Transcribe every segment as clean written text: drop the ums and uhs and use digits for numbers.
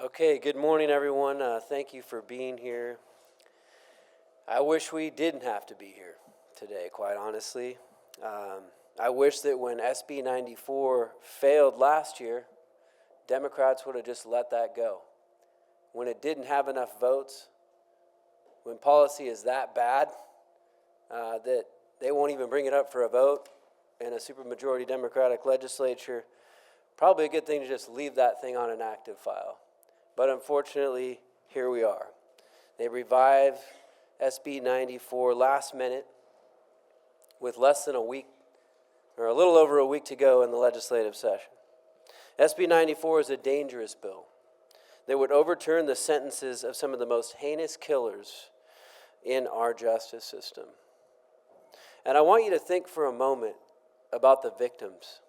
Okay, good morning, everyone. Thank you for being here. I wish we didn't have to be here today, quite honestly. I wish that when SB 94 failed last year, Democrats would have just let that go. When it didn't have enough votes, when policy is that bad that they won't even bring it up for a vote in a supermajority Democratic legislature, probably a good thing to just leave that thing on an active file. But unfortunately, here we are. They revived SB 94 last minute with less than a week, or a little over a week to go in the legislative session. SB 94 is a dangerous bill that would overturn the sentences of some of the most heinous killers in our justice system. And I want you to think for a moment about the victims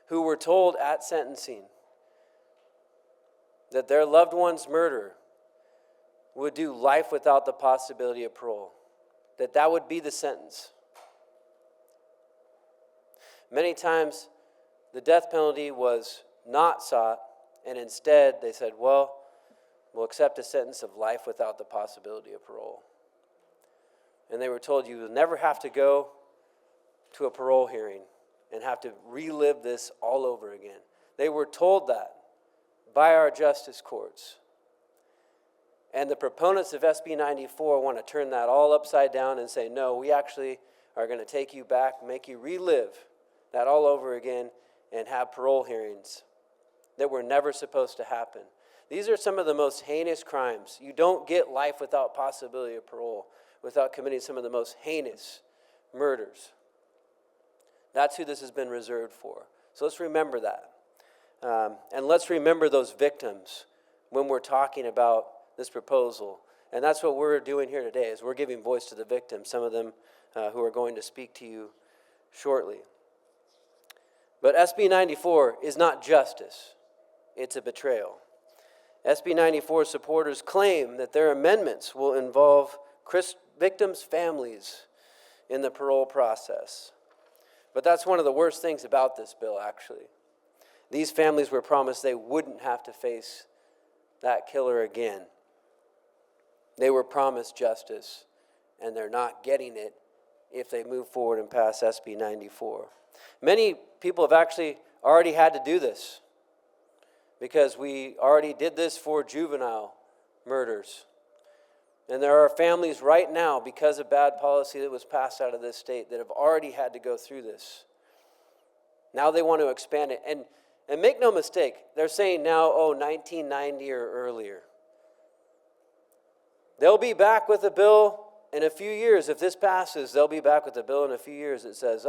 who were told at sentencing that their loved one's murderer would do life without the possibility of parole, that would be the sentence. Many times, the death penalty was not sought, and instead they said, well, we'll accept a sentence of life without the possibility of parole. And they were told you will never have to go to a parole hearing and have to relive this all over again. They were told that by our justice courts. And the proponents of SB 94 want to turn that all upside down and say, no, we actually are going to take you back, make you relive that all over again, and have parole hearings that were never supposed to happen. These are some of the most heinous crimes. You don't get life without possibility of parole without committing some of the most heinous murders. That's who this has been reserved for. So let's remember that. And let's remember those victims when we're talking about this proposal. And that's what we're doing here today, is we're giving voice to the victims, some of them who are going to speak to you shortly. But SB 94 is not justice. It's a betrayal. SB 94 supporters claim that their amendments will involve victims' families in the parole process. But that's one of the worst things about this bill, actually. These families were promised they wouldn't have to face that killer again. They were promised justice, and they're not getting it if they move forward and pass SB 94. Many people have actually already had to do this because we already did this for juvenile murders. And there are families right now, because of bad policy that was passed out of this state, that have already had to go through this. Now they want to expand it. And make no mistake, they're saying now, 1990 or earlier. They'll be back with a bill in a few years. If this passes, they'll be back with a bill in a few years that says,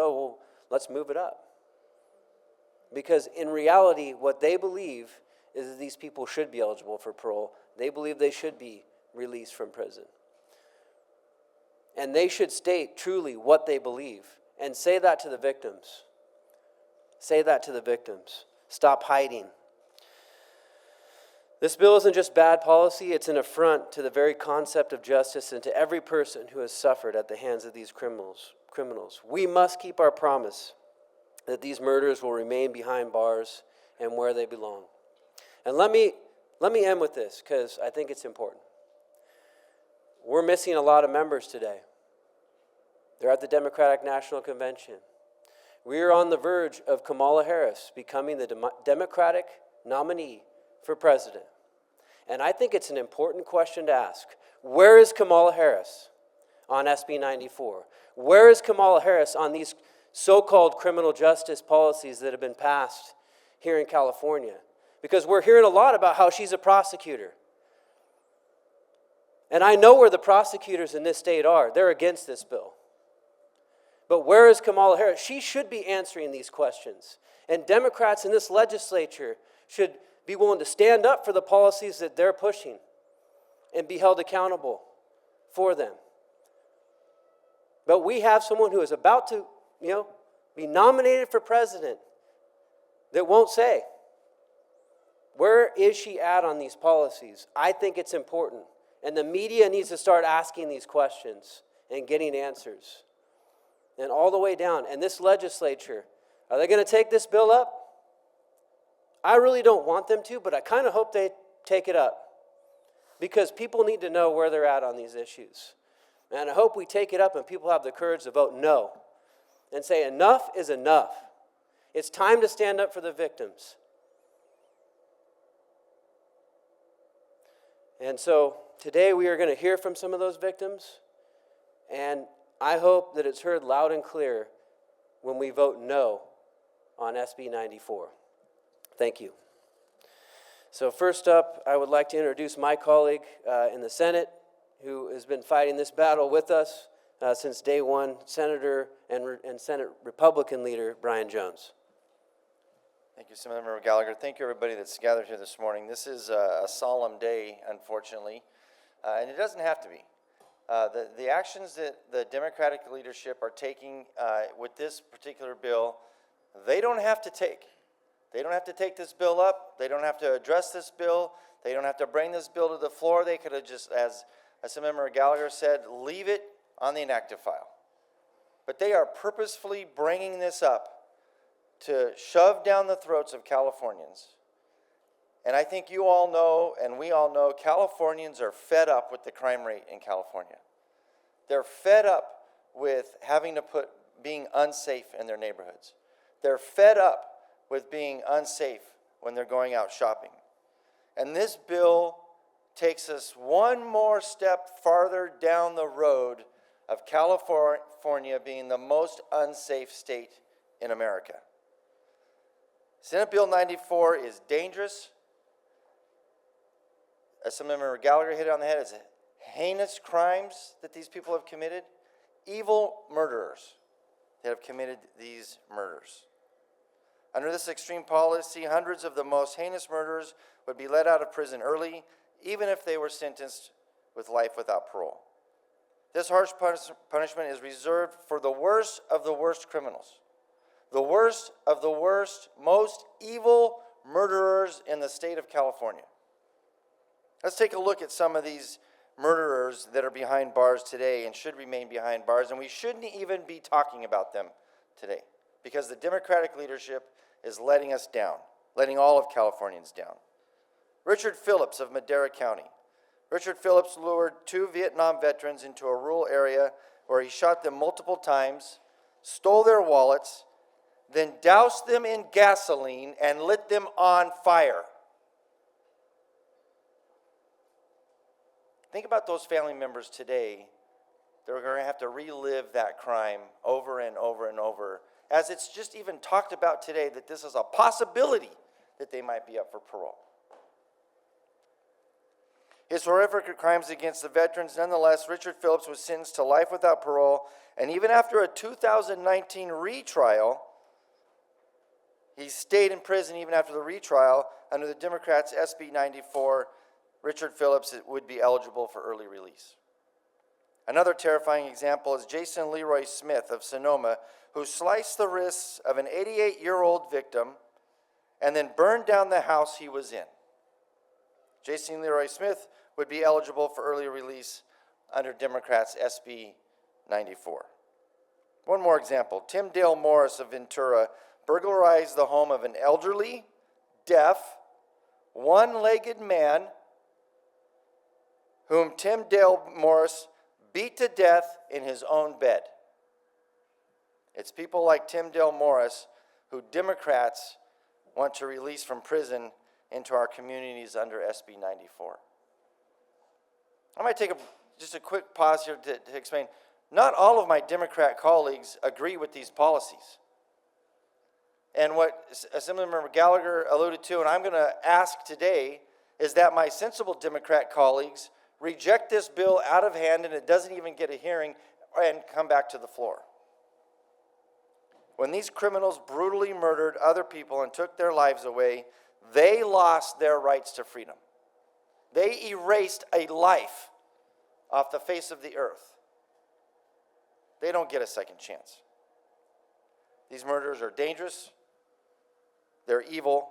let's move it up. Because in reality, what they believe is that these people should be eligible for parole. They believe they should be released from prison. And they should state truly what they believe and say that to the victims. Say that to the victims. Stop hiding. This bill isn't just bad policy, it's an affront to the very concept of justice and to every person who has suffered at the hands of these criminals. We must keep our promise that these murderers will remain behind bars and where they belong. And let me end with this, because I think it's important. We're missing a lot of members today. They're at the Democratic National Convention. We are on the verge of Kamala Harris becoming the Democratic nominee for president. And I think it's an important question to ask. Where is Kamala Harris on SB 94? Where is Kamala Harris on these so-called criminal justice policies that have been passed here in California? Because we're hearing a lot about how she's a prosecutor. And I know where the prosecutors in this state are. They're against this bill. But where is Kamala Harris? She should be answering these questions. And Democrats in this legislature should be willing to stand up for the policies that they're pushing and be held accountable for them. But we have someone who is about to, be nominated for president that won't say. Where is she at on these policies? I think it's important. And the media needs to start asking these questions and getting answers. And all the way down. And this legislature, are they going to take this bill up? I really don't want them to, but I kind of hope they take it up because people need to know where they're at on these issues. And I hope we take it up and people have the courage to vote no and say enough is enough. It's time to stand up for the victims. And so today we are going to hear from some of those victims, and I hope that it's heard loud and clear when we vote no on SB 94. Thank you. So first up, I would like to introduce my colleague in the Senate who has been fighting this battle with us since day one, Senator and Senate Republican leader Brian Jones. Thank you, Senator Gallagher. Thank you, everybody that's gathered here this morning. This is a solemn day, unfortunately, and it doesn't have to be. The actions that the Democratic leadership are taking with this particular bill, they don't have to take. They don't have to take this bill up. They don't have to address this bill. They don't have to bring this bill to the floor. They could have just, as Senator Gallagher said, leave it on the inactive file. But they are purposefully bringing this up to shove down the throats of Californians. And I think you all know, and we all know, Californians are fed up with the crime rate in California. They're fed up with having to being unsafe in their neighborhoods. They're fed up with being unsafe when they're going out shopping. And this bill takes us one more step farther down the road of California being the most unsafe state in America. Senate Bill 94 is dangerous. As Senator Gallagher hit it on the head, it's heinous crimes that these people have committed. Evil murderers that have committed these murders. Under this extreme policy, hundreds of the most heinous murderers would be let out of prison early, even if they were sentenced with life without parole. This harsh punishment is reserved for the worst of the worst criminals. The worst of the worst, most evil murderers in the state of California. Let's take a look at some of these murderers that are behind bars today and should remain behind bars, and we shouldn't even be talking about them today because the Democratic leadership is letting us down, letting all of Californians down. Richard Phillips of Madera County. Richard Phillips lured 2 Vietnam veterans into a rural area where he shot them multiple times, stole their wallets, then doused them in gasoline and lit them on fire. Think about those family members today. They're going to have to relive that crime over and over and over, as it's just even talked about today that this is a possibility that they might be up for parole. His horrific crimes against the veterans, nonetheless, Richard Phillips was sentenced to life without parole, and even after a 2019 retrial, he stayed in prison even after the retrial. Under the Democrats' SB 94, Richard Phillips would be eligible for early release. Another terrifying example is Jason Leroy Smith of Sonoma, who sliced the wrists of an 88-year-old victim and then burned down the house he was in. Jason Leroy Smith would be eligible for early release under Democrats' SB 94. One more example. Tim Dale Morris of Ventura burglarized the home of an elderly, deaf, one-legged man whom Tim Dale Morris beat to death in his own bed. It's people like Tim Dale Morris who Democrats want to release from prison into our communities under SB 94. I might take just a quick pause here to explain. Not all of my Democrat colleagues agree with these policies. And what Assemblymember Gallagher alluded to, and I'm going to ask today, is that my sensible Democrat colleagues reject this bill out of hand and it doesn't even get a hearing and come back to the floor. When these criminals brutally murdered other people and took their lives away, they lost their rights to freedom. They erased a life off the face of the earth. They don't get a second chance. These murderers are dangerous, they're evil,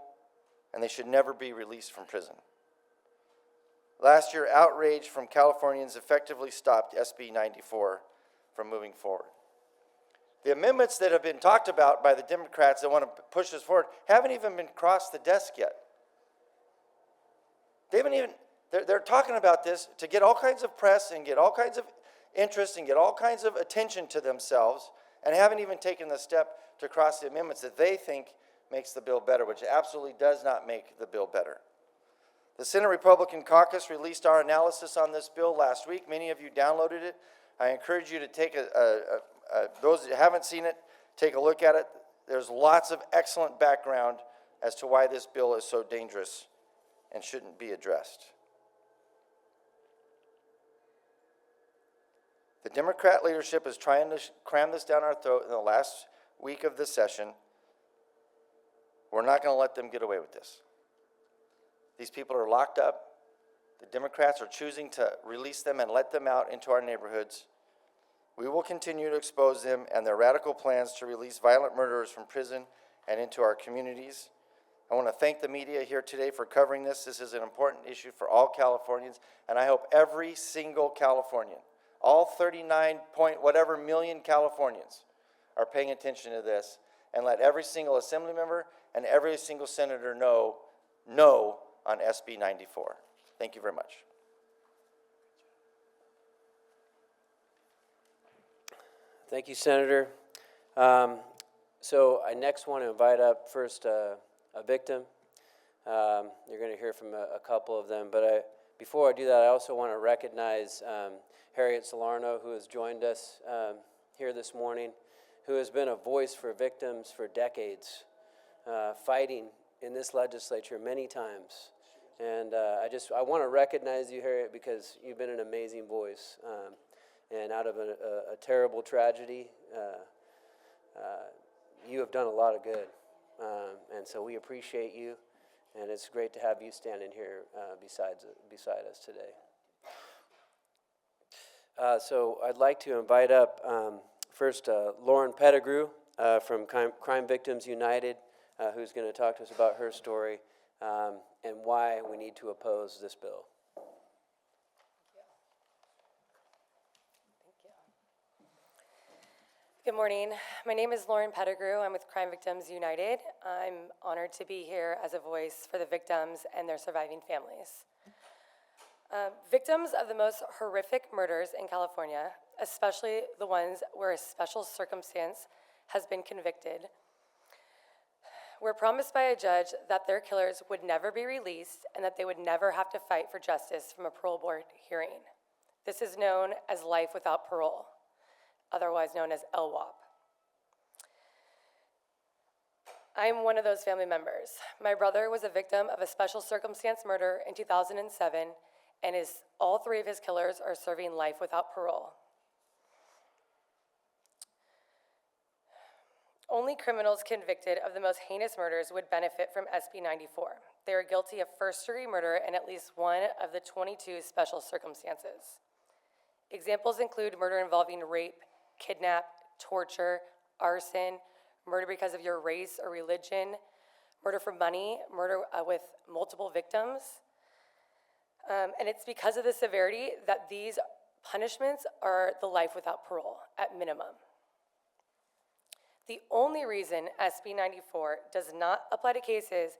and they should never be released from prison. Last year, outrage from Californians effectively stopped SB 94 from moving forward. The amendments that have been talked about by the Democrats that want to push this forward haven't even been crossed the desk yet. They haven't even, they're talking about this to get all kinds of press and get all kinds of interest and get all kinds of attention to themselves, and haven't even taken the step to cross the amendments that they think makes the bill better, which absolutely does not make the bill better. The Senate Republican Caucus released our analysis on this bill last week. Many of you downloaded it. I encourage you to take those that haven't seen it, take a look at it. There's lots of excellent background as to why this bill is so dangerous and shouldn't be addressed. The Democrat leadership is trying to cram this down our throat in the last week of this session. We're not going to let them get away with this. These people are locked up. The Democrats are choosing to release them and let them out into our neighborhoods. We will continue to expose them and their radical plans to release violent murderers from prison and into our communities. I want to thank the media here today for covering this. This is an important issue for all Californians, and I hope every single Californian, all 39 point whatever million Californians, are paying attention to this, and let every single assembly member and every single senator know no on SB 94. Thank you very much. Thank you, Senator. So I next want to invite up first a victim. You're going to hear from a couple of them, but before I do that, I also want to recognize Harriet Salerno, who has joined us here this morning, who has been a voice for victims for decades, fighting in this legislature many times. And I want to recognize you, Harriet, because you've been an amazing voice. And out of a terrible tragedy, you have done a lot of good. And so we appreciate you, and it's great to have you standing here beside us today. So I'd like to invite up first Lauren Pettigrew from Crime Victims United, who's going to talk to us about her story and why we need to oppose this bill. Good morning. My name is Lauren Pettigrew. I'm with Crime Victims United. I'm honored to be here as a voice for the victims and their surviving families. Victims of the most horrific murders in California, especially the ones where a special circumstance has been convicted, were promised by a judge that their killers would never be released and that they would never have to fight for justice from a parole board hearing. This is known as life without parole, otherwise known as LWOP. I'm one of those family members. My brother was a victim of a special circumstance murder in 2007, and all three of his killers are serving life without parole. Only criminals convicted of the most heinous murders would benefit from SB 94. They are guilty of first-degree murder in at least one of the 22 special circumstances. Examples include murder involving rape, kidnap, torture, arson, murder because of your race or religion, murder for money, murder with multiple victims. And it's because of the severity that these punishments are the life without parole, at minimum. The only reason SB 94 does not apply to cases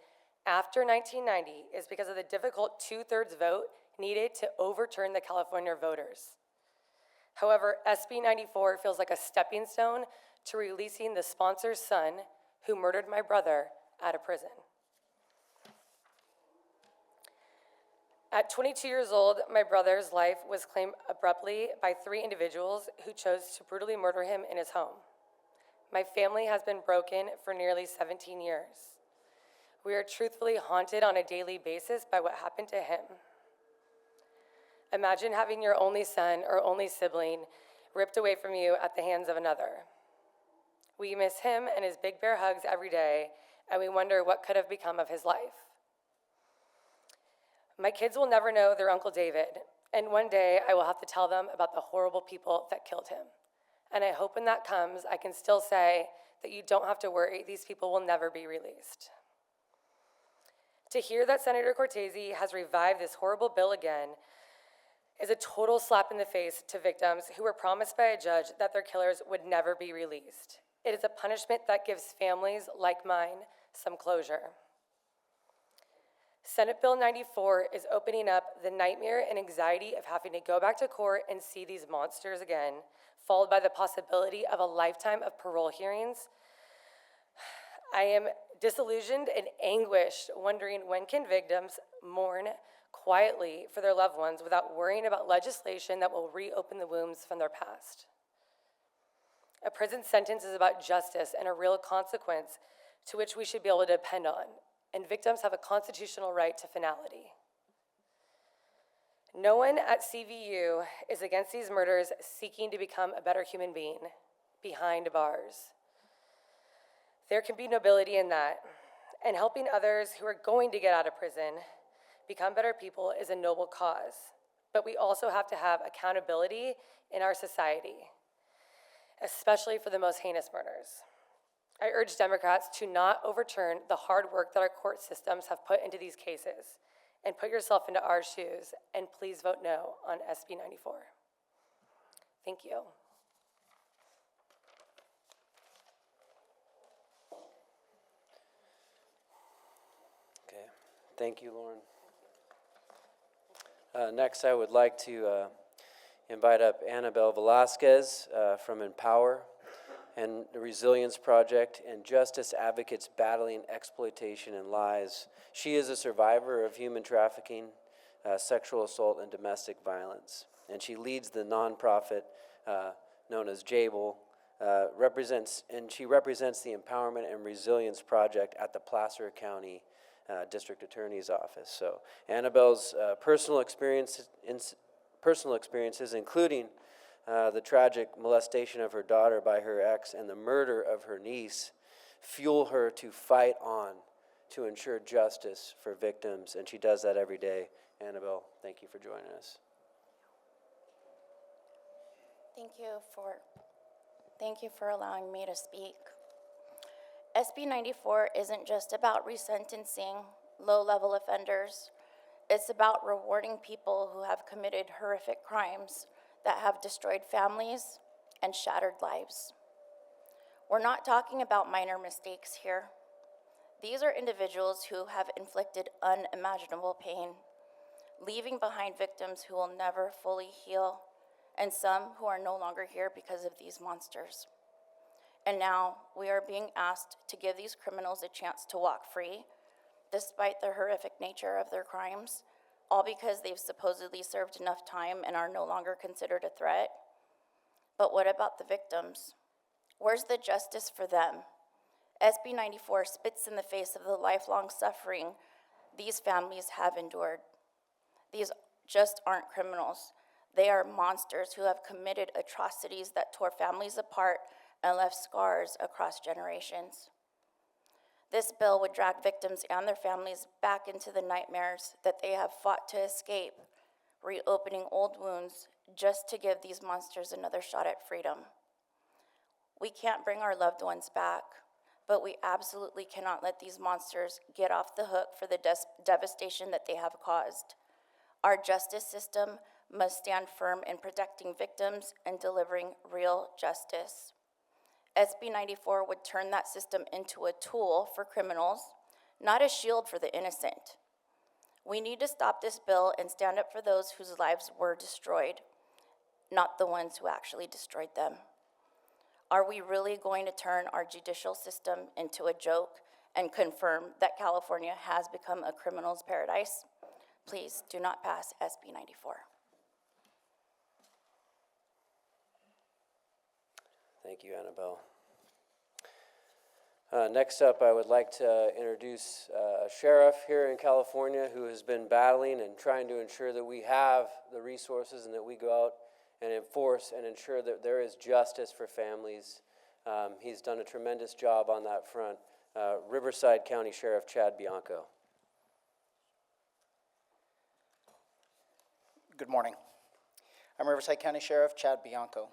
after 1990 is because of the difficult 2/3 vote needed to overturn the California voters. However, SB 94 feels like a stepping stone to releasing the sponsor's son who murdered my brother out of prison. At 22 years old, my brother's life was claimed abruptly by 3 individuals who chose to brutally murder him in his home. My family has been broken for nearly 17 years. We are truthfully haunted on a daily basis by what happened to him. Imagine having your only son or only sibling ripped away from you at the hands of another. We miss him and his big bear hugs every day, and we wonder what could have become of his life. My kids will never know their Uncle David, and one day I will have to tell them about the horrible people that killed him. And I hope when that comes, I can still say that you don't have to worry, these people will never be released. To hear that Senator Cortese has revived this horrible bill again is a total slap in the face to victims who were promised by a judge that their killers would never be released. It is a punishment that gives families like mine some closure. Senate Bill 94 is opening up the nightmare and anxiety of having to go back to court and see these monsters again, followed by the possibility of a lifetime of parole hearings. I am disillusioned and anguished, wondering when can victims mourn quietly for their loved ones without worrying about legislation that will reopen the wounds from their past. A prison sentence is about justice and a real consequence to which we should be able to depend on, and victims have a constitutional right to finality. No one at CVU is against these murders seeking to become a better human being behind bars. There can be nobility in that, and helping others who are going to get out of prison become better people is a noble cause. But we also have to have accountability in our society, especially for the most heinous murders. I urge Democrats to not overturn the hard work that our court systems have put into these cases, and put yourself into our shoes, and please vote no on SB 94. Thank you. Okay, thank you, Lauren. Next, I would like to invite up Annabelle Velasquez from Empower and the Resilience Project and Justice Advocates Battling Exploitation and Lies. She is a survivor of human trafficking, sexual assault, and domestic violence. And she leads the nonprofit known as Jable, she represents the Empowerment and Resilience Project at the Placer County District Attorney's Office. So Annabelle's personal experiences, including the tragic molestation of her daughter by her ex and the murder of her niece, fuel her to fight on to ensure justice for victims, and she does that every day. Annabelle, thank you for joining us. Thank you for allowing me to speak. SB 94 isn't just about resentencing low-level offenders. It's about rewarding people who have committed horrific crimes that have destroyed families and shattered lives. We're not talking about minor mistakes here. These are individuals who have inflicted unimaginable pain, leaving behind victims who will never fully heal, and some who are no longer here because of these monsters. And now we are being asked to give these criminals a chance to walk free, despite the horrific nature of their crimes, all because they've supposedly served enough time and are no longer considered a threat. But what about the victims? Where's the justice for them? SB 94 spits in the face of the lifelong suffering these families have endured. These just aren't criminals. They are monsters who have committed atrocities that tore families apart and left scars across generations. This bill would drag victims and their families back into the nightmares that they have fought to escape, reopening old wounds just to give these monsters another shot at freedom. We can't bring our loved ones back, but we absolutely cannot let these monsters get off the hook for the devastation that they have caused. Our justice system must stand firm in protecting victims and delivering real justice. SB 94 would turn that system into a tool for criminals, not a shield for the innocent. We need to stop this bill and stand up for those whose lives were destroyed, not the ones who actually destroyed them. Are we really going to turn our judicial system into a joke and confirm that California has become a criminal's paradise? Please do not pass SB 94. Thank you, Annabelle. Next up, I would like to introduce a sheriff here in California who has been battling and trying to ensure that we have the resources and that we go out and enforce and ensure that there is justice for families. He's done a tremendous job on that front. Riverside County Sheriff Chad Bianco. Good morning. I'm Riverside County Sheriff Chad Bianco.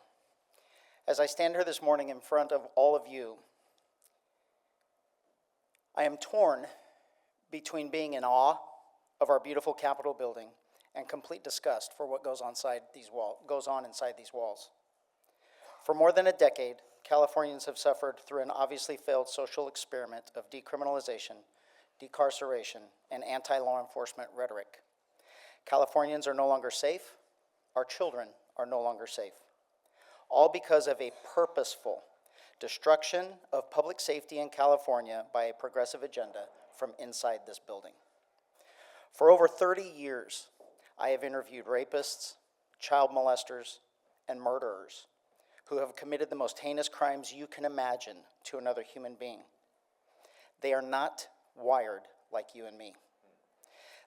As I stand here this morning in front of all of you, I am torn between being in awe of our beautiful Capitol building and complete disgust for what goes on inside these walls. For more than a decade, Californians have suffered through an obviously failed social experiment of decriminalization, decarceration, and anti-law enforcement rhetoric. Californians are no longer safe. Our children are no longer safe. All because of a purposeful destruction of public safety in California by a progressive agenda from inside this building. For over 30 years, I have interviewed rapists, child molesters, and murderers who have committed the most heinous crimes you can imagine to another human being. They are not wired like you and me.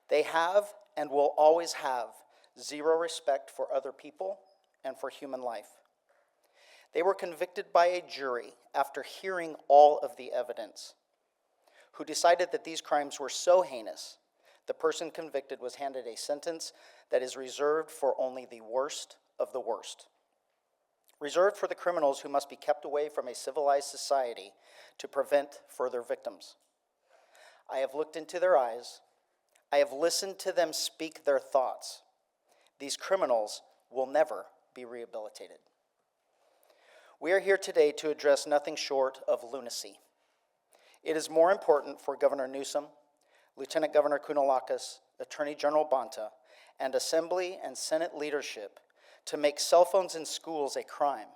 They have and will always have zero respect for other people and for human life. They were convicted by a jury after hearing all of the evidence, who decided that these crimes were so heinous, the person convicted was handed a sentence that is reserved for only the worst of the worst. Reserved for the criminals who must be kept away from a civilized society to prevent further victims. I have looked into their eyes. I have listened to them speak their thoughts. These criminals will never be rehabilitated. We are here today to address nothing short of lunacy. It is more important for Governor Newsom, Lieutenant Governor Kounalakis, Attorney General Bonta, and Assembly and Senate leadership to make cell phones in schools a crime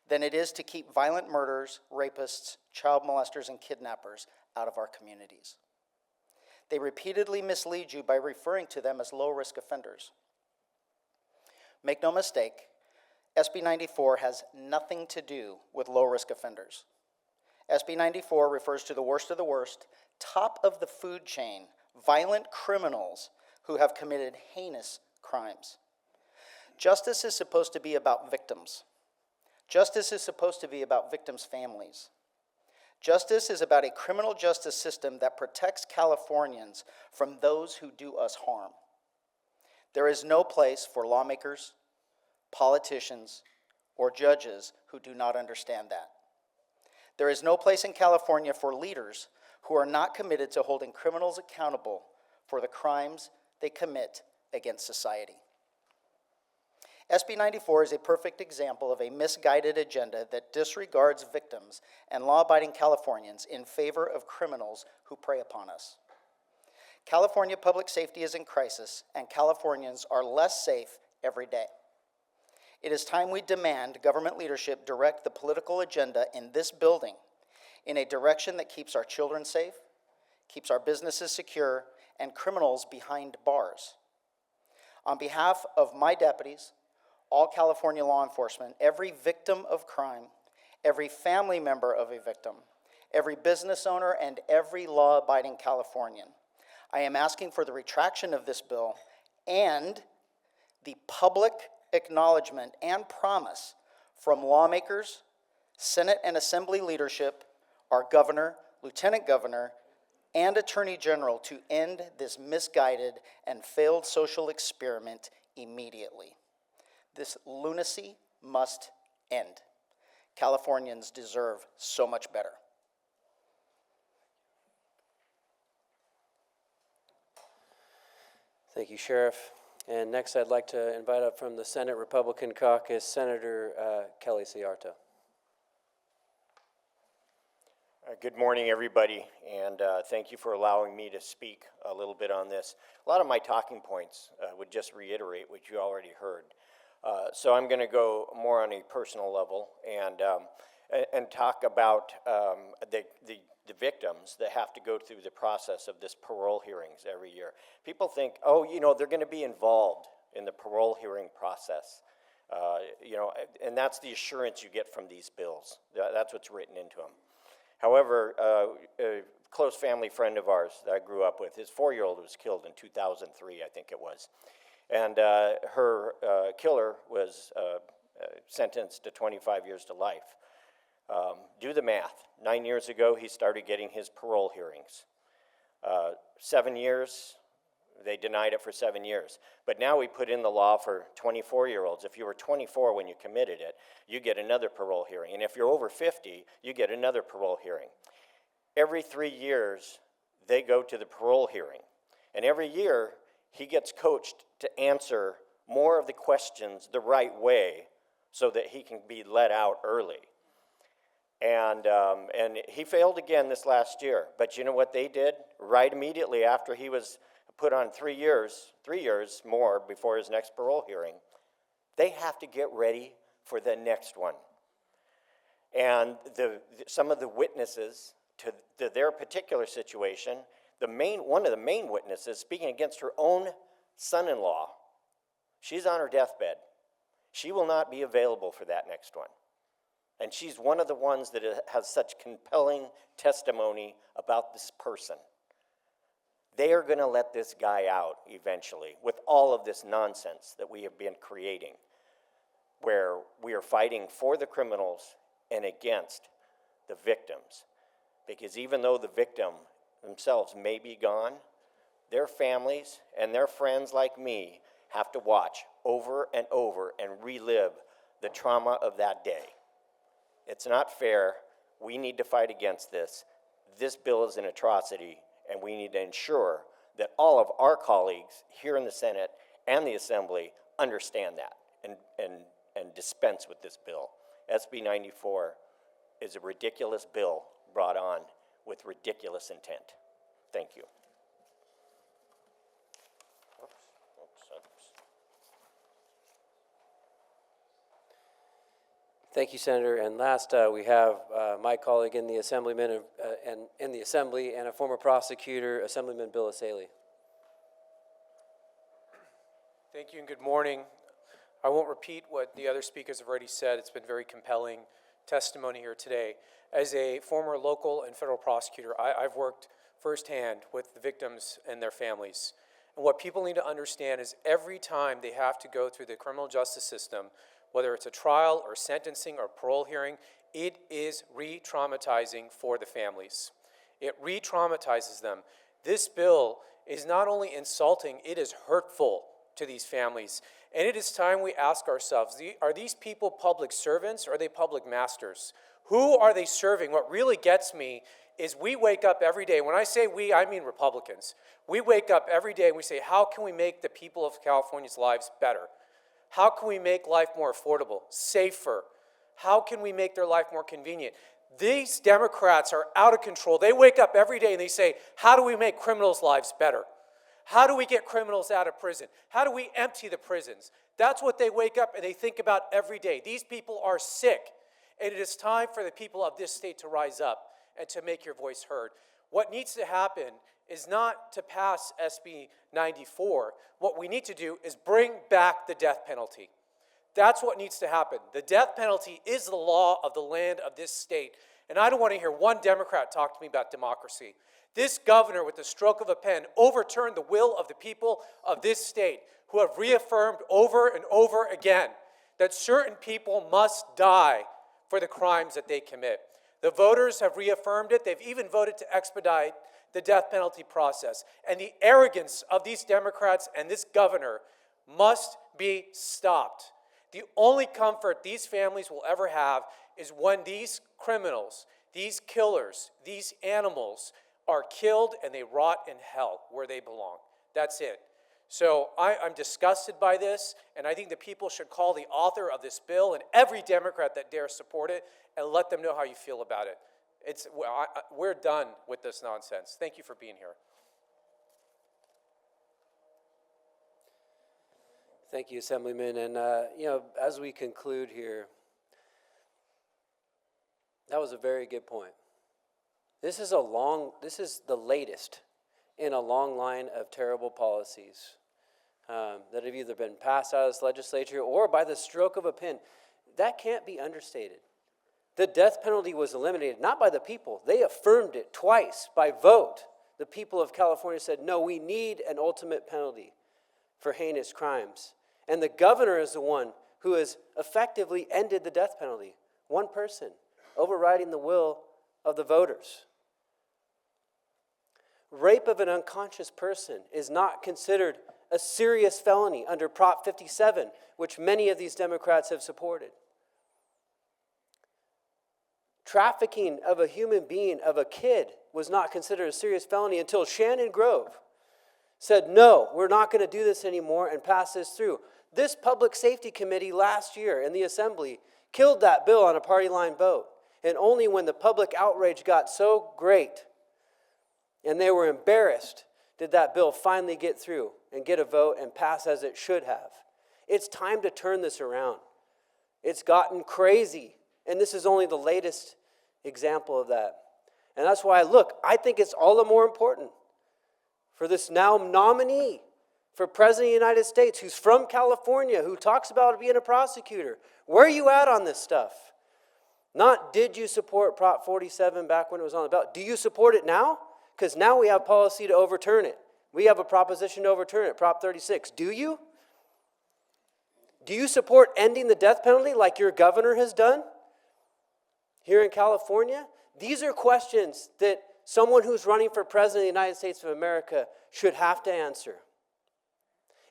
than it is to keep violent murderers, rapists, child molesters, and kidnappers out of our communities. They repeatedly mislead you by referring to them as low-risk offenders. Make no mistake, SB 94 has nothing to do with low-risk offenders. SB 94 refers to the worst of the worst, top of the food chain, violent criminals who have committed heinous crimes. Justice is supposed to be about victims. Justice is supposed to be about victims' families. Justice is about a criminal justice system that protects Californians from those who do us harm. There is no place for lawmakers, politicians, or judges who do not understand that. There is no place in California for leaders who are not committed to holding criminals accountable for the crimes they commit against society. SB 94 is a perfect example of a misguided agenda that disregards victims and law-abiding Californians in favor of criminals who prey upon us. California public safety is in crisis, and Californians are less safe every day. It is time we demand government leadership direct the political agenda in this building in a direction that keeps our children safe, keeps our businesses secure, and criminals behind bars. On behalf of my deputies, all California law enforcement, every victim of crime, every family member of a victim, every business owner, and every law-abiding Californian, I am asking for the retraction of this bill and the public acknowledgement and promise from lawmakers, Senate and Assembly leadership, our governor, lieutenant governor, and attorney general to end this misguided and failed social experiment immediately. This lunacy must end. Californians deserve so much better. Thank you, Sheriff. And next, I'd like to invite up from the Senate Republican Caucus, Senator Kelly Siarto. Good morning, everybody, and thank you for allowing me to speak a little bit on this. A lot of my talking points would just reiterate what you already heard. So I'm going to go more on a personal level and talk about the victims that have to go through the process of this parole hearings every year. People think, oh, you know, they're going to be involved in the parole hearing process. You know, and that's the assurance you get from these bills. That's what's written into them. However, a close family friend of ours that I grew up with, his 4-year-old was killed in 2003, I think it was. And her killer was sentenced to 25 years to life. Do the math. 9 years ago, he started getting his parole hearings. 7 years, they denied it for 7 years. But now we put in the law for 24-year-olds. If you were 24 when you committed it, you get another parole hearing. And if you're over 50, you get another parole hearing. Every 3 years, they go to the parole hearing. And every year, he gets coached to answer more of the questions the right way so that he can be let out early. And he failed again this last year. But you know what they did? Right immediately after he was put on 3 years more before his next parole hearing, they have to get ready for the next one. And some of the witnesses to their particular situation, one of the main witnesses speaking against her own son-in-law, she's on her deathbed. She will not be available for that next one. And she's one of the ones that has such compelling testimony about this person. They are going to let this guy out eventually with all of this nonsense that we have been creating, where we are fighting for the criminals and against the victims. Because even though the victim themselves may be gone, their families and their friends like me have to watch over and over and relive the trauma of that day. It's not fair. We need to fight against this. This bill is an atrocity, and we need to ensure that all of our colleagues here in the Senate and the Assembly understand that and dispense with this bill. SB 94 is a ridiculous bill brought on with ridiculous intent. Thank you. Thank you, Senator. And last, we have my colleague in the Assemblyman and in the Assembly and a former prosecutor, Assemblyman Bill Asaley. Thank you and good morning. I won't repeat what the other speakers have already said. It's been very compelling testimony here today. As a former local and federal prosecutor, I've worked firsthand with the victims and their families. And what people need to understand is every time they have to go through the criminal justice system, whether it's a trial or sentencing or parole hearing, it is re-traumatizing for the families. It re-traumatizes them. This bill is not only insulting, it is hurtful to these families. And it is time we ask ourselves, are these people public servants or are they public masters? Who are they serving? What really gets me is we wake up every day. When I say we, I mean Republicans. We wake up every day and we say, how can we make the people of California's lives better? How can we make life more affordable, safer? How can we make their life more convenient? These Democrats are out of control. They wake up every day and they say, how do we make criminals' lives better? How do we get criminals out of prison? How do we empty the prisons? That's what they wake up and they think about every day. These people are sick, and it is time for the people of this state to rise up and to make your voice heard. What needs to happen is not to pass SB 94. What we need to do is bring back the death penalty. That's what needs to happen. The death penalty is the law of the land of this state. And I don't want to hear one Democrat talk to me about democracy. This governor, with the stroke of a pen, overturned the will of the people of this state, who have reaffirmed over and over again that certain people must die for the crimes that they commit. The voters have reaffirmed it. They've even voted to expedite the death penalty process. And the arrogance of these Democrats and this governor must be stopped. The only comfort these families will ever have is when these criminals, these killers, these animals are killed and they rot in hell where they belong. That's it. So I'm disgusted by this, and I think the people should call the author of this bill and every Democrat that dares support it and let them know how you feel about it. We're done with this nonsense. Thank you for being here. Thank you, Assemblyman. And, as we conclude here, that was a very good point. This is the latest in a long line of terrible policies that have either been passed out of this legislature or by the stroke of a pen. That can't be understated. The death penalty was eliminated, not by the people. They affirmed it twice by vote. The people of California said, no, we need an ultimate penalty for heinous crimes. And the governor is the one who has effectively ended the death penalty. One person, overriding the will of the voters. Rape of an unconscious person is not considered a serious felony under Prop 57, which many of these Democrats have supported. Trafficking of a human being, of a kid, was not considered a serious felony until Shannon Grove said, no, we're not going to do this anymore and pass this through. This Public Safety Committee last year in the Assembly killed that bill on a party line vote. And only when the public outrage got so great and they were embarrassed did that bill finally get through and get a vote and pass as it should have. It's time to turn this around. It's gotten crazy, and this is only the latest example of that. And that's why, I think it's all the more important for this now nominee for President of the United States who's from California, who talks about being a prosecutor. Where are you at on this stuff? Not did you support Prop 47 back when it was on the ballot. Do you support it now? Because now we have policy to overturn it. We have a proposition to overturn it, Prop 36. Do you? Do you support ending the death penalty like your governor has done here in California? These are questions that someone who's running for President of the United States of America should have to answer.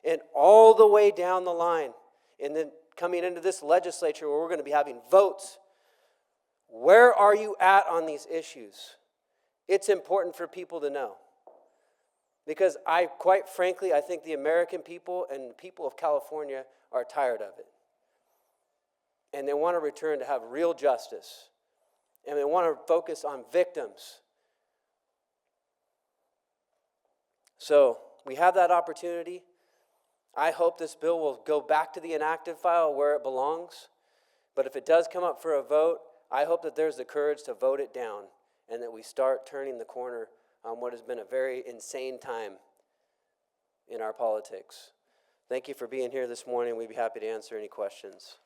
And all the way down the line, and then coming into this legislature where we're going to be having votes, where are you at on these issues? It's important for people to know. Because quite frankly, I think the American people and the people of California are tired of it. And they want to return to have real justice. And they want to focus on victims. So we have that opportunity. I hope this bill will go back to the inactive file where it belongs. But if it does come up for a vote, I hope that there's the courage to vote it down and that we start turning the corner on what has been a very insane time in our politics. Thank you for being here this morning. We'd be happy to answer any questions.